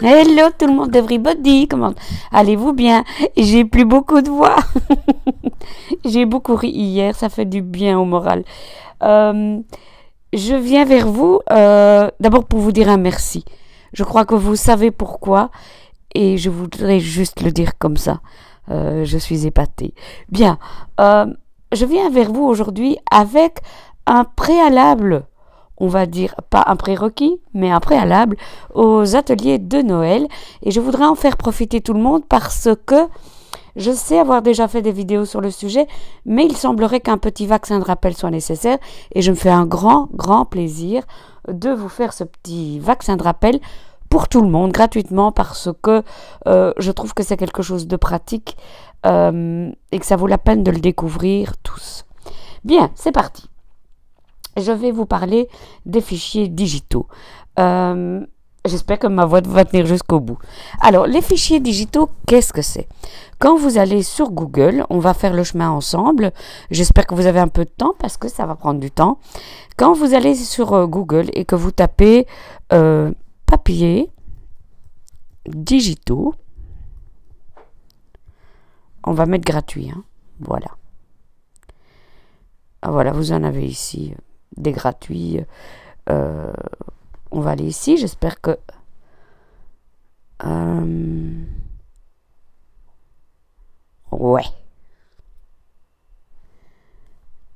Hello tout le monde, everybody, comment allez-vous bien? J'ai plus beaucoup de voix. J'ai beaucoup ri hier, ça fait du bien au moral. Je viens vers vous d'abord pour vous dire un merci. Je crois que vous savez pourquoi et je voudrais juste le dire comme ça. Je suis épatée. Bien, je viens vers vous aujourd'hui avec un préalable. On va dire, pas un prérequis, mais un préalable aux ateliers de Noël. Et je voudrais en faire profiter tout le monde parce que je sais avoir déjà fait des vidéos sur le sujet, mais il semblerait qu'un petit vaccin de rappel soit nécessaire. Et je me fais un grand plaisir de vous faire ce petit vaccin de rappel pour tout le monde, gratuitement, parce que je trouve que c'est quelque chose de pratique et que ça vaut la peine de le découvrir tous. Bien, c'est parti. Je vais vous parler des fichiers digitaux. J'espère que ma voix va tenir jusqu'au bout. Alors, les fichiers digitaux, qu'est-ce que c'est? Quand vous allez sur Google, on va faire le chemin ensemble. J'espère que vous avez un peu de temps parce que ça va prendre du temps. Quand vous allez sur Google et que vous tapez papier digitaux, on va mettre gratuit. Hein. Voilà. Ah, voilà, vous en avez ici des gratuits. On va aller ici. J'espère que... ouais.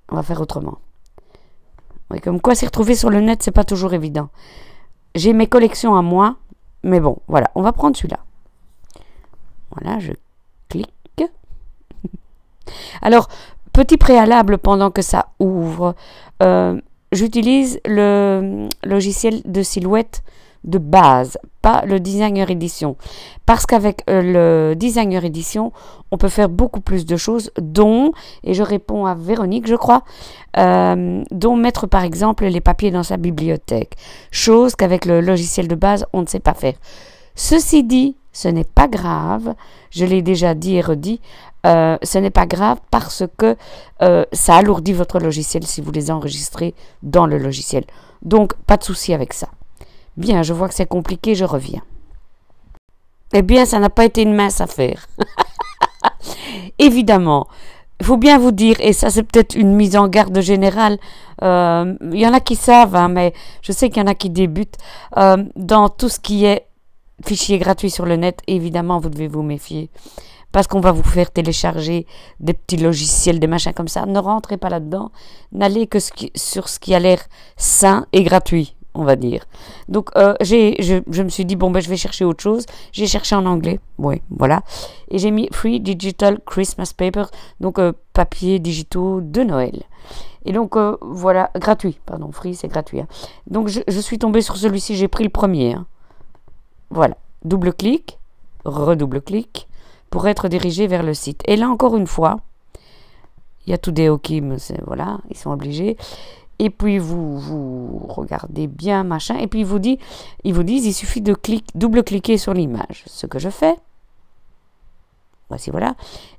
On va faire autrement. Oui, comme quoi s'y retrouver sur le net, c'est pas toujours évident. J'ai mes collections à moi. Mais bon, voilà. On va prendre celui-là. Voilà, je clique. Alors, petit préalable pendant que ça ouvre. J'utilise le logiciel de silhouette de base, pas le Designer Edition. Parce qu'avec le Designer Edition, on peut faire beaucoup plus de choses, dont, et je réponds à Véronique, je crois, dont mettre par exemple les papiers dans sa bibliothèque. Chose qu'avec le logiciel de base, on ne sait pas faire. Ceci dit, ce n'est pas grave, je l'ai déjà dit et redit, ce n'est pas grave parce que ça alourdit votre logiciel si vous les enregistrez dans le logiciel. Donc, pas de souci avec ça. Bien, je vois que c'est compliqué, je reviens. Eh bien, ça n'a pas été une mince affaire. Évidemment, il faut bien vous dire, et ça c'est peut-être une mise en garde générale, il y en a qui savent, hein, mais je sais qu'il y en a qui débutent, dans tout ce qui est fichier gratuit sur le net, évidemment, vous devez vous méfier. Parce qu'on va vous faire télécharger des petits logiciels, des machins comme ça. Ne rentrez pas là-dedans. N'allez que sur ce qui a l'air sain et gratuit, on va dire. Donc, je me suis dit, bon, ben, je vais chercher autre chose. J'ai cherché en anglais. Oui, voilà. Et j'ai mis Free Digital Christmas Paper. Donc, papier digitaux de Noël. Et donc, voilà, gratuit. Pardon, free, c'est gratuit. Hein. Donc, je suis tombée sur celui-ci. J'ai pris le premier. Hein. Voilà. Double-clic. Redouble-clic. Pour être dirigé vers le site. Et là, encore une fois, il y a tout des OK, mais voilà, ils sont obligés. Et puis, vous regardez bien, machin, et puis ils vous disent, il suffit de double-cliquer sur l'image. Ce que je fais. Voici, voilà.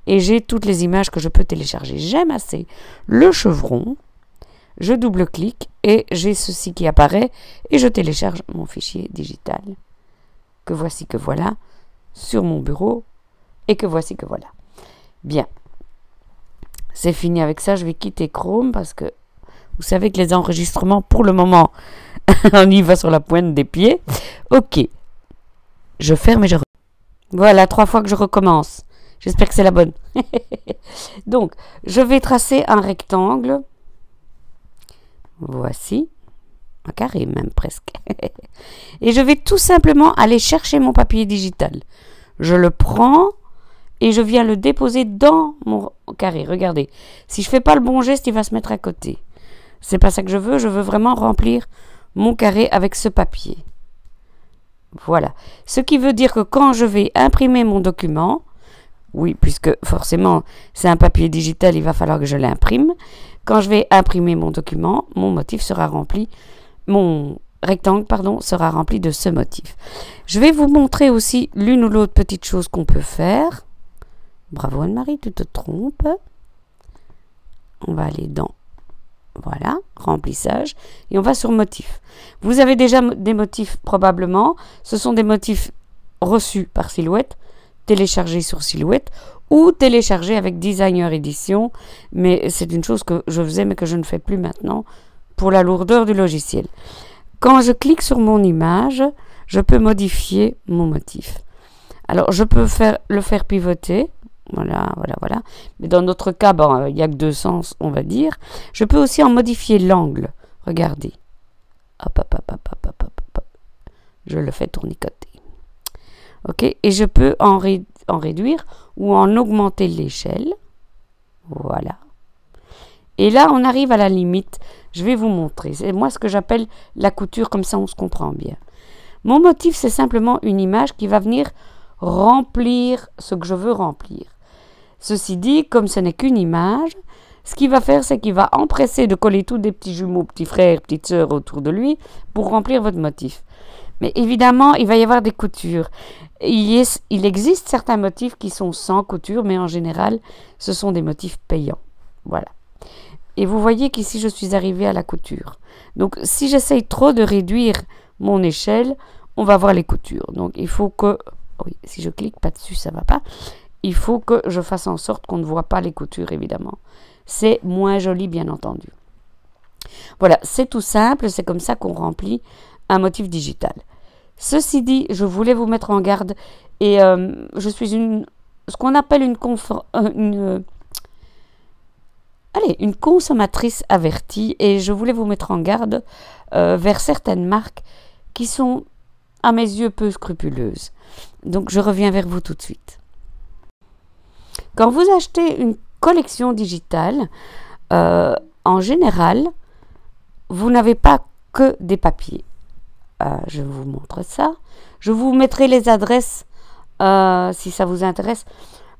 Et j'ai toutes les images que je peux télécharger. J'aime assez le chevron. Je double-clique et j'ai ceci qui apparaît. Et je télécharge mon fichier digital. Que voici, que voilà, sur mon bureau. Et que voici que voilà. Bien. C'est fini avec ça. Je vais quitter Chrome parce que vous savez que les enregistrements, pour le moment, on y va sur la pointe des pieds. OK. Je ferme et je... Voilà, 3 fois que je recommence. J'espère que c'est la bonne. Donc, je vais tracer un rectangle. Voici. Un carré même presque. Et je vais tout simplement aller chercher mon papier digital. Je le prends... et je viens le déposer dans mon carré. Regardez, si je ne fais pas le bon geste, il va se mettre à côté. C'est pas ça que je veux vraiment remplir mon carré avec ce papier. Voilà. Ce qui veut dire que quand je vais imprimer mon document, oui, puisque forcément c'est un papier digital, il va falloir que je l'imprime. Quand je vais imprimer mon document, mon motif sera rempli, mon rectangle, pardon, sera rempli de ce motif. Je vais vous montrer aussi l'une ou l'autre petite chose qu'on peut faire. Bravo Anne-Marie, tu te trompes. On va aller dans, voilà, remplissage. Et on va sur motif. Vous avez déjà des motifs probablement. Ce sont des motifs reçu par Silhouette, téléchargé sur Silhouette ou téléchargé avec Designer Edition, mais c'est une chose que je faisais mais que je ne fais plus maintenant pour la lourdeur du logiciel. Quand je clique sur mon image, je peux modifier mon motif. Alors, je peux le faire pivoter. Voilà. Mais dans notre cas, il n'y a que deux sens, on va dire. Je peux aussi en modifier l'angle. Regardez. Hop. Je le fais tournicoter. OK. Et je peux en réduire ou en augmenter l'échelle. Voilà. Et là, on arrive à la limite. Je vais vous montrer. C'est moi ce que j'appelle la couture, comme ça on se comprend bien. Mon motif, c'est simplement une image qui va venir remplir ce que je veux remplir. Ceci dit, comme ce n'est qu'une image, ce qu'il va faire, c'est qu'il va empresser de coller tous des petits jumeaux, petits frères, petites sœurs autour de lui pour remplir votre motif. Mais évidemment, il va y avoir des coutures. Il existe certains motifs qui sont sans couture, mais en général, ce sont des motifs payants. Voilà. Et vous voyez qu'ici, je suis arrivée à la couture. Donc, si j'essaye trop de réduire mon échelle, on va voir les coutures. Donc, il faut que... Oui, si je clique pas dessus, ça va pas. Il faut que je fasse en sorte qu'on ne voit pas les coutures, évidemment. C'est moins joli, bien entendu. Voilà, c'est tout simple. C'est comme ça qu'on remplit un motif digital. Ceci dit, je voulais vous mettre en garde. Et je suis ce qu'on appelle une consommatrice avertie. Et je voulais vous mettre en garde vers certaines marques qui sont, à mes yeux, peu scrupuleuses. Donc, je reviens vers vous tout de suite. Quand vous achetez une collection digitale, en général, vous n'avez pas que des papiers. Je vous montre ça. Je vous mettrai les adresses si ça vous intéresse.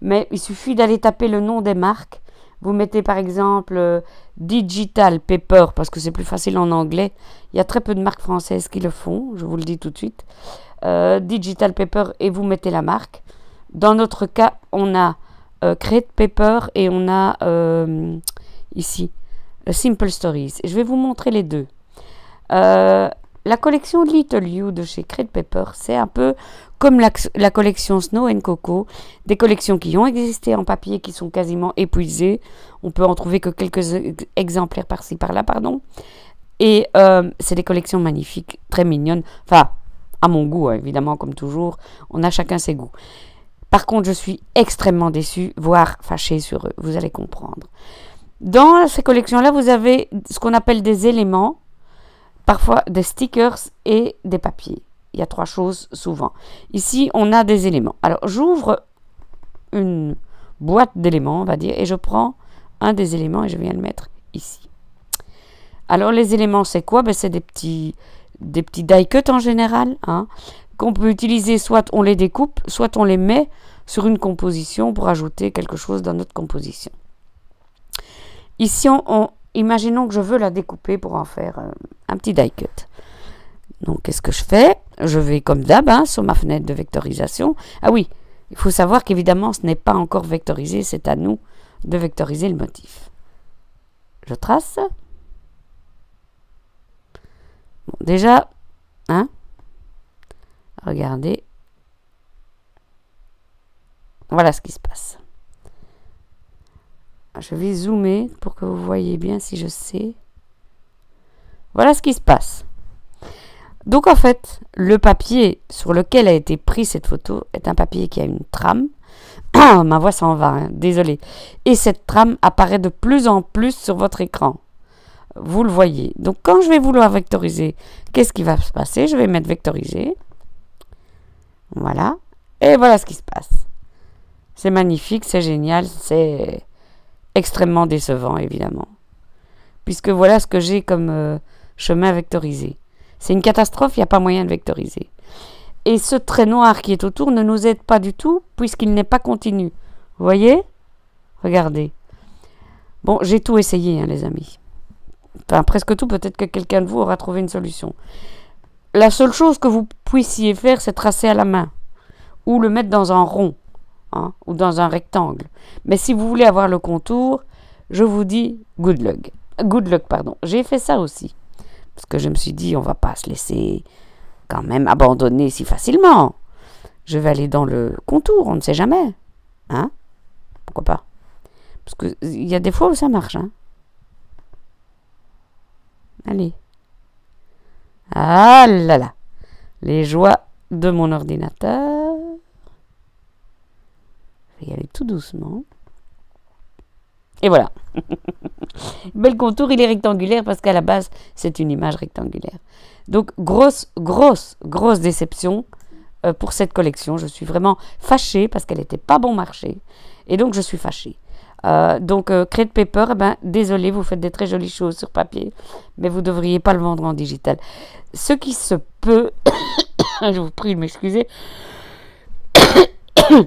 Mais il suffit d'aller taper le nom des marques. Vous mettez par exemple Digital Paper, parce que c'est plus facile en anglais. Il y a très peu de marques françaises qui le font, je vous le dis tout de suite. Digital Paper, et vous mettez la marque. Dans notre cas, on a Create Paper et on a ici Simple Stories. Je vais vous montrer les deux. La collection Little You de chez Create Paper, c'est un peu comme la collection Snow and Coco, des collections qui ont existé en papier, qui sont quasiment épuisées. On peut en trouver que quelques exemplaires par-ci, par-là, pardon. Et c'est des collections magnifiques, très mignonnes. Enfin, à mon goût, hein, évidemment, comme toujours. On a chacun ses goûts. Par contre, je suis extrêmement déçue, voire fâchée sur eux. Vous allez comprendre. Dans ces collections-là, vous avez ce qu'on appelle des éléments, parfois des stickers et des papiers. Il y a trois choses souvent. Ici, on a des éléments. Alors, j'ouvre une boîte d'éléments, on va dire, et je prends un des éléments et je viens le mettre ici. Alors, les éléments, c'est quoi? C'est des petits die cuts en général, hein, qu'on peut utiliser, soit on les découpe, soit on les met sur une composition pour ajouter quelque chose dans notre composition. Ici, imaginons que je veux la découper pour en faire un petit die cut. Donc, qu'est-ce que je fais? Je vais comme d'hab sur ma fenêtre de vectorisation. Ah oui, il faut savoir qu'évidemment, ce n'est pas encore vectorisé. C'est à nous de vectoriser le motif. Je trace. Bon, déjà, regardez. Voilà ce qui se passe. Je vais zoomer pour que vous voyez bien si je sais. Voilà ce qui se passe. Donc en fait, le papier sur lequel a été prise cette photo est un papier qui a une trame. Ma voix s'en va, désolé. Et cette trame apparaît de plus en plus sur votre écran. Vous le voyez. Donc quand je vais vouloir vectoriser, qu'est-ce qui va se passer? Je vais mettre vectoriser. Voilà. Et voilà ce qui se passe. C'est magnifique, c'est génial, c'est extrêmement décevant, évidemment. Puisque voilà ce que j'ai comme chemin vectorisé. C'est une catastrophe, il n'y a pas moyen de vectoriser. Et ce trait noir qui est autour ne nous aide pas du tout, puisqu'il n'est pas continu. Vous voyez? Regardez. Bon, j'ai tout essayé, les amis. Enfin, presque tout, peut-être que quelqu'un de vous aura trouvé une solution. La seule chose que vous puissiez faire, c'est tracer à la main. Ou le mettre dans un rond. Ou dans un rectangle. Mais si vous voulez avoir le contour, je vous dis good luck. Good luck, pardon. J'ai fait ça aussi. Parce que je me suis dit, on va pas se laisser quand même abandonner si facilement. je vais aller dans le contour, on ne sait jamais. Hein? Pourquoi pas? Parce qu'il y a des fois où ça marche. Hein? Allez. Ah là là. Les joies de mon ordinateur. Je vais y aller tout doucement. Et voilà. Mais le contour, il est rectangulaire parce qu'à la base, c'est une image rectangulaire. Donc, grosse déception pour cette collection. Je suis vraiment fâchée parce qu'elle n'était pas bon marché. Et donc, je suis fâchée. Crate Paper, eh ben, désolé, vous faites des très jolies choses sur papier, mais vous ne devriez pas le vendre en digital. Ce qui se peut, je vous prie de m'excuser,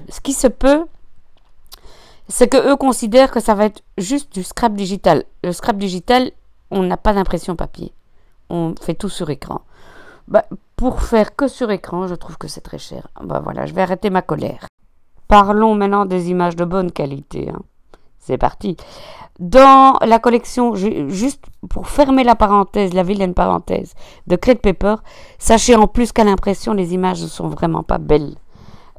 ce qui se peut, c'est qu'eux considèrent que ça va être juste du scrap digital. Le scrap digital, on n'a pas d'impression papier. On fait tout sur écran. Bah, pour faire que sur écran, je trouve que c'est très cher. Bah, voilà, je vais arrêter ma colère. Parlons maintenant des images de bonne qualité. Hein. C'est parti. Dans la collection, juste pour fermer la parenthèse, la vilaine parenthèse de Crate Paper, sachez en plus qu'à l'impression, les images ne sont vraiment pas belles.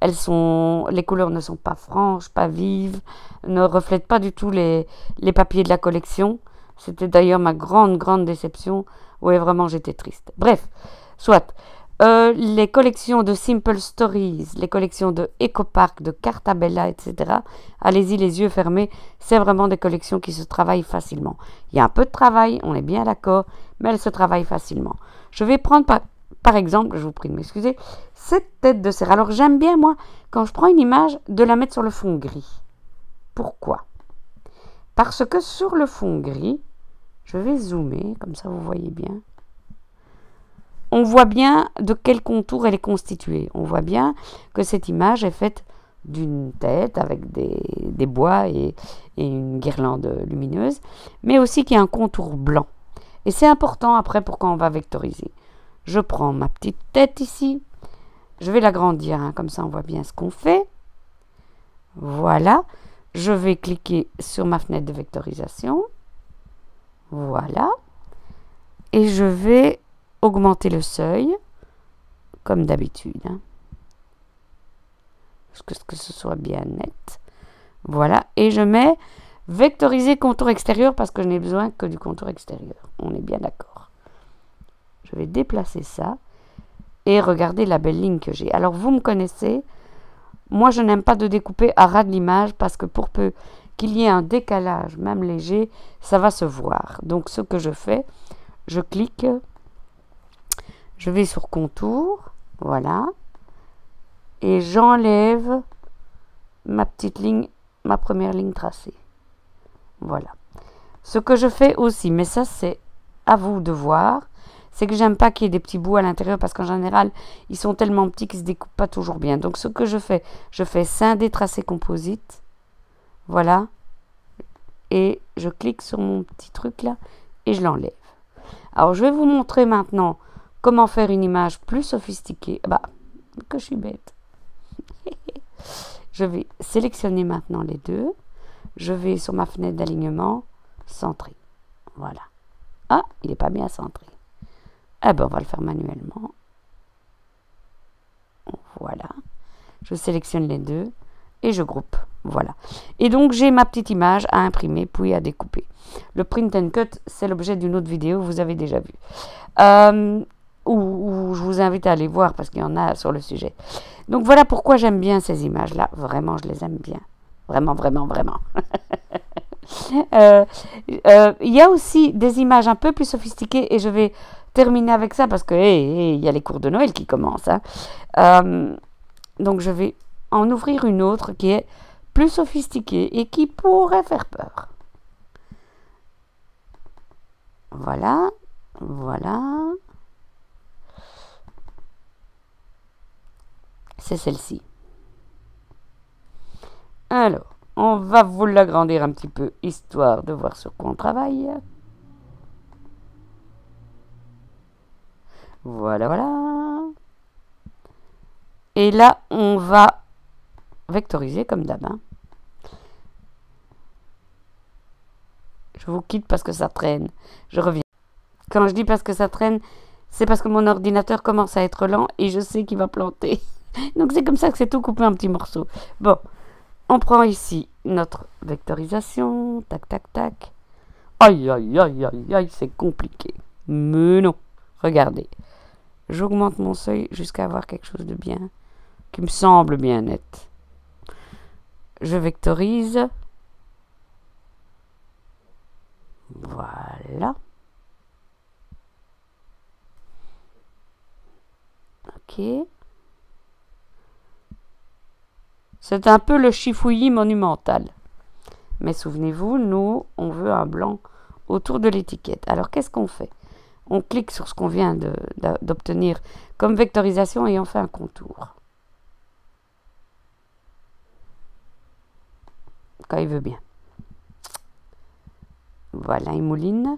Les couleurs ne sont pas franches, pas vives, ne reflètent pas du tout les papiers de la collection. C'était d'ailleurs ma grande déception. Oui, vraiment, j'étais triste. Bref, soit. Les collections de Simple Stories, les collections de EcoPark, de Cartabella, etc. Allez-y les yeux fermés, c'est vraiment des collections qui se travaillent facilement. Il y a un peu de travail, on est bien d'accord, mais elles se travaillent facilement. Je vais prendre par exemple, je vous prie de m'excuser, cette tête de cerf. Alors j'aime bien moi, quand je prends une image, de la mettre sur le fond gris. Pourquoi? Parce que sur le fond gris, je vais zoomer, comme ça vous voyez bien. On voit bien de quel contour elle est constituée. On voit bien que cette image est faite d'une tête avec des bois et une guirlande lumineuse, mais aussi qu'il y a un contour blanc. Et c'est important après pour quand on va vectoriser. Je prends ma petite tête ici. Je vais l'agrandir, hein, comme ça on voit bien ce qu'on fait. Voilà. Je vais cliquer sur ma fenêtre de vectorisation. Voilà. Et je vais augmenter le seuil, comme d'habitude. Hein. Que ce soit bien net. Voilà. Et je mets vectoriser contour extérieur parce que je n'ai besoin que du contour extérieur. On est bien d'accord. Je vais déplacer ça et regardez la belle ligne que j'ai. Alors, vous me connaissez. Moi, je n'aime pas de découper à ras de l'image parce que pour peu qu'il y ait un décalage, même léger, ça va se voir. Donc, ce que je fais, je clique. Je vais sur contour, voilà, et j'enlève ma petite ligne, ma première ligne tracée. Voilà. Ce que je fais aussi, mais ça c'est à vous de voir, c'est que j'aime pas qu'il y ait des petits bouts à l'intérieur parce qu'en général, ils sont tellement petits qu'ils se découpent pas toujours bien. Donc ce que je fais scinder tracé composite, voilà, et je clique sur mon petit truc là et je l'enlève. Alors je vais vous montrer maintenant comment faire une image plus sophistiquée. Bah, que je suis bête. Je vais sélectionner maintenant les deux. Je vais sur ma fenêtre d'alignement, centrer. Voilà. Ah, il n'est pas bien centré. Eh ben, on va le faire manuellement. Voilà. Je sélectionne les deux et je groupe. Voilà. Et donc, j'ai ma petite image à imprimer puis à découper. Le print and cut, c'est l'objet d'une autre vidéo, vous avez déjà vu. Où je vous invite à aller voir parce qu'il y en a sur le sujet. Donc voilà pourquoi j'aime bien ces images-là. Vraiment, je les aime bien. Vraiment. Il y a aussi des images un peu plus sophistiquées et je vais terminer avec ça parce que il y a les cours de Noël qui commencent. Hein. Donc je vais en ouvrir une autre qui est plus sophistiquée et qui pourrait faire peur. Voilà. C'est celle-ci. Alors, on va vous l'agrandir un petit peu, histoire de voir sur quoi on travaille. Voilà. Et là, on va vectoriser comme d'hab. Hein. Je vous quitte parce que ça traîne. Je reviens. Quand je dis parce que ça traîne, c'est parce que mon ordinateur commence à être lent et je sais qu'il va planter. Donc c'est comme ça que c'est tout coupé en petits morceaux. Bon, on prend ici notre vectorisation. Tac, tac, tac. Aïe, aïe, aïe, aïe, aïe, c'est compliqué. Mais non. Regardez. J'augmente mon seuil jusqu'à avoir quelque chose de bien, qui me semble bien net. Je vectorise. Voilà. Ok. C'est un peu le chifouillis monumental. Mais souvenez-vous, nous, on veut un blanc autour de l'étiquette. Alors, qu'est-ce qu'on fait? On clique sur ce qu'on vient d'obtenir comme vectorisation et on fait un contour. Quand il veut bien. Voilà, il mouline.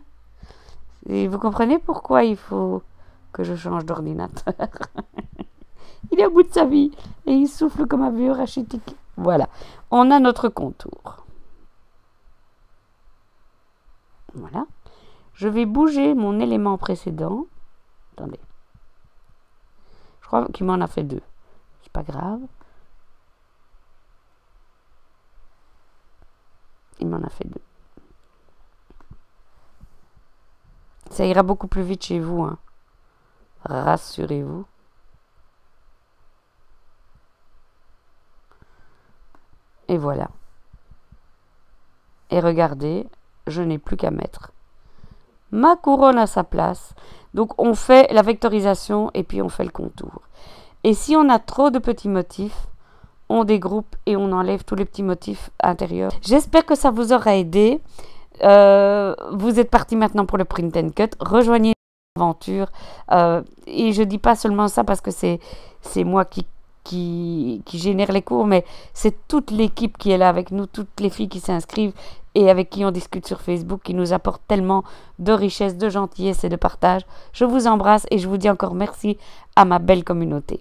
Et vous comprenez pourquoi il faut que je change d'ordinateur? Il est au bout de sa vie et il souffle comme un vieux rachitique. Voilà, on a notre contour. Voilà. Je vais bouger mon élément précédent. Attendez. Je crois qu'il m'en a fait deux. C'est pas grave. Il m'en a fait deux. Ça ira beaucoup plus vite chez vous, hein. Rassurez-vous. Et voilà. Et regardez, je n'ai plus qu'à mettre ma couronne à sa place. Donc on fait la vectorisation et puis on fait le contour. Et si on a trop de petits motifs, on dégroupe et on enlève tous les petits motifs intérieurs. J'espère que ça vous aura aidé. Vous êtes parti maintenant pour le print and cut. Rejoignez l'aventure. Et je dis pas seulement ça parce que c'est moi qui génère les cours, mais c'est toute l'équipe qui est là avec nous, toutes les filles qui s'inscrivent et avec qui on discute sur Facebook, qui nous apportent tellement de richesse, de gentillesse et de partage. Je vous embrasse et je vous dis encore merci à ma belle communauté.